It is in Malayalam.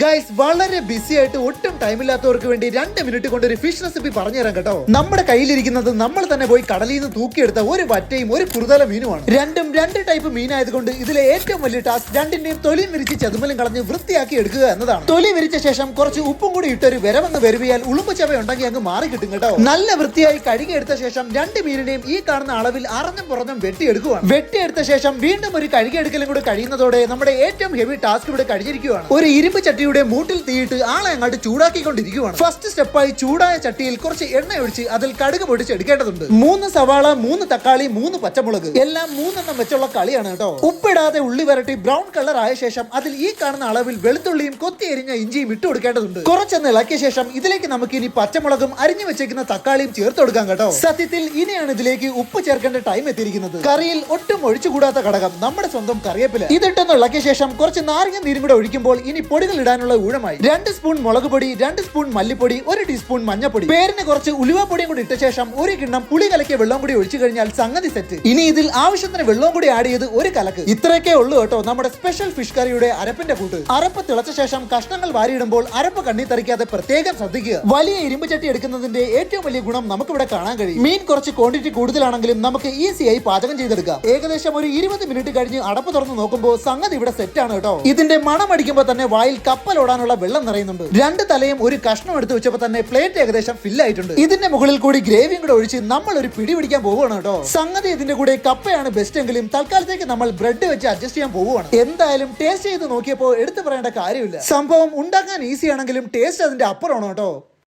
ഗൈസ് വളരെ ബിസി ആയിട്ട് ഒട്ടും ടൈമില്ലാത്തവർക്ക് വേണ്ടി 2 മിനിറ്റ് കൊണ്ട് ഒരു ഫിഷ് റെസിപ്പി പറഞ്ഞു തരാം കേട്ടോ. നമ്മുടെ കയ്യിലിരിക്കുന്നത് നമ്മൾ തന്നെ പോയി കടലിൽ നിന്ന് തൂക്കിയെടുത്ത ഒരു വറ്റയും ഒരു കുറുതല മീനുമാണ്. രണ്ടും രണ്ട് ടൈപ്പ് മീനായതുകൊണ്ട് ഇതിലെ ഏറ്റവും വലിയ ടാസ്ക് രണ്ടിന്റെയും തൊലി വിരിച്ച് ചതുമലും കളഞ്ഞ് വൃത്തിയാക്കി എടുക്കുക എന്നതാണ്. തൊലി വിരിച്ച ശേഷം കുറച്ച് ഉപ്പും കൂടി ഇട്ടൊരു വിരവങ്ങ് വരുവിയാൽ ഉളുമ്പ് ചവ ഉണ്ടെങ്കിൽ അങ്ങ് മാറി കിട്ടും കേട്ടോ. നല്ല വൃത്തിയായി കഴുകിയെടുത്ത ശേഷം രണ്ട് മീനിനെയും ഈ കാണുന്ന അളവിൽ അറഞ്ഞും പുറഞ്ഞും വെട്ടിയെടുക്കുകയാണ്. വെട്ടിയെടുത്ത ശേഷം വീണ്ടും ഒരു കഴുകിയെടുക്കലും കൂടി കഴിയുന്നതോടെ നമ്മുടെ ഏറ്റവും ഹെവി ടാസ്ക് ഇവിടെ കഴിഞ്ഞിരിക്കുകയാണ്. ഒരു ഇരുമ്പ് ചട്ടി മൂട്ടിൽ തീയിട്ട് ആളെ അങ്ങോട്ട് ചൂടാക്കിക്കൊണ്ടിരിക്കുകയാണ്. ഫസ്റ്റ് സ്റ്റെപ്പായി ചൂടായ ചട്ടിയിൽ കുറച്ച് എണ്ണ ഒഴിച്ച് അതിൽ കടുക് പൊടിച്ചെടുക്കേണ്ടതുണ്ട്. 3 സവാള, 3 തക്കാളി, 3 പച്ചമുളക്, എല്ലാം 3 വെച്ചുള്ള കളിയാണ് കേട്ടോ. ഉപ്പിടാതെ ഉള്ളി വരട്ടി ബ്രൗൺ കളർ ആയ ശേഷം അതിൽ ഈ കാണുന്ന അളവിൽ വെളുത്തുള്ളിയും കൊത്തി എരിഞ്ഞ ഇഞ്ചിയും ഇട്ട് കൊടുക്കേണ്ടതുണ്ട്. കുറച്ചൊന്ന് ഇളക്കിയ ശേഷം ഇതിലേക്ക് നമുക്ക് ഇനി പച്ചമുളകും അരിഞ്ഞു വെച്ചേക്കുന്ന തക്കാളിയും ചേർത്ത് കൊടുക്കാം കേട്ടോ. സത്യത്തിൽ ഇനിയാണ് ഇതിലേക്ക് ഉപ്പ് ചേർക്കേണ്ട ടൈം എത്തിയിരിക്കുന്നത്. കറിയിൽ ഒട്ടും ഒഴിച്ചുകൂടാത്ത ഘടകം നമ്മുടെ സ്വന്തം കറിവേപ്പില. ഇതിട്ടൊന്ന് ഇളക്കിയ ശേഷം കുറച്ച് നാരങ്ങ നീരും കൂടെ ഒഴിക്കുമ്പോൾ ഇനി പൊടികൾ ഇടാനുള്ള ഊഴമായി 2 സ്പൂൺ മുളക് പൊടി, 2 സ്പൂൺ മല്ലിപ്പൊടി, 1 ടീസ്പൂൺ മഞ്ഞപ്പൊടി, പേരിന് കുറച്ച് ഉലുവാപ്പൊടിയും കൂടി ഇട്ട ശേഷം 1 കിണ്ണം പുളി കലക്കിയ വെള്ളം കൂടി ഒഴിച്ചു കഴിഞ്ഞാൽ സംഗതി സെറ്റ്. ഇനി ഇതിൽ ആവശ്യത്തിന് വെള്ളം കൂടി ആഡ് ചെയ്ത് 1 കലക്ക്. ഇത്രയൊക്കെ ഉള്ളൂ കേട്ടോ നമ്മുടെ സ്പെഷ്യൽ ഫിഷ് കറിയുടെ അരപ്പിന്റെ കൂട്ട്. അരപ്പ് തിളച്ച ശേഷം കഷ്ണങ്ങൾ വാരിയിടുമ്പോൾ അരപ്പ് കണ്ണി തെറിക്കാതെ പ്രത്യേകം ശ്രദ്ധിക്കുക. വലിയ ഇരുമ്പ് ചട്ടി എടുക്കുന്നതിന്റെ ഏറ്റവും വലിയ ഗുണം നമുക്ക് ഇവിടെ കാണാൻ കഴിയും. മീൻ കുറച്ച് ക്വാണ്ടിറ്റി കൂടുതലാണെങ്കിലും നമുക്ക് ഈസിയായി പാചകം ചെയ്തെടുക്കാം. ഏകദേശം ഒരു 20 മിനിറ്റ് കഴിഞ്ഞ് അടപ്പ് തുറന്ന് നോക്കുമ്പോൾ സംഗതി ഇവിടെ സെറ്റ് ആണ് കേട്ടോ. ഇതിന്റെ മണം അടിക്കുമ്പോൾ തന്നെ വായിൽ കപ്പലോടാനുള്ള വെള്ളം നിറയുന്നുണ്ട്. 2 തലയും ഒരു കഷ്ണം എടുത്ത് വെച്ചപ്പോൾ തന്നെ പ്ലേറ്റ് ഏകദേശം ഫിൽ ആയിട്ടുണ്ട്. ഇതിന്റെ മുകളിൽ കൂടി ഗ്രേവിയും കൂടെ ഒഴിച്ച് നമ്മൾ ഒരു പിടി പിടിക്കാൻ പോവുകയാണ് കേട്ടോ. സംഗതി ഇതിന്റെ കൂടെ കപ്പയാണ് ബെസ്റ്റ് എങ്കിലും തൽക്കാലത്തേക്ക് നമ്മൾ ബ്രെഡ് വെച്ച് അഡ്ജസ്റ്റ് ചെയ്യാൻ പോവുകയാണ്. എന്തായാലും ടേസ്റ്റ് ചെയ്ത് നോക്കിയപ്പോൾ എടുത്തു പറയേണ്ട കാര്യമില്ല. സംഭവം ഉണ്ടാക്കാൻ ഈസി ആണെങ്കിലും ടേസ്റ്റ് അതിന്റെ അപ്പുറമാണ് കേട്ടോ.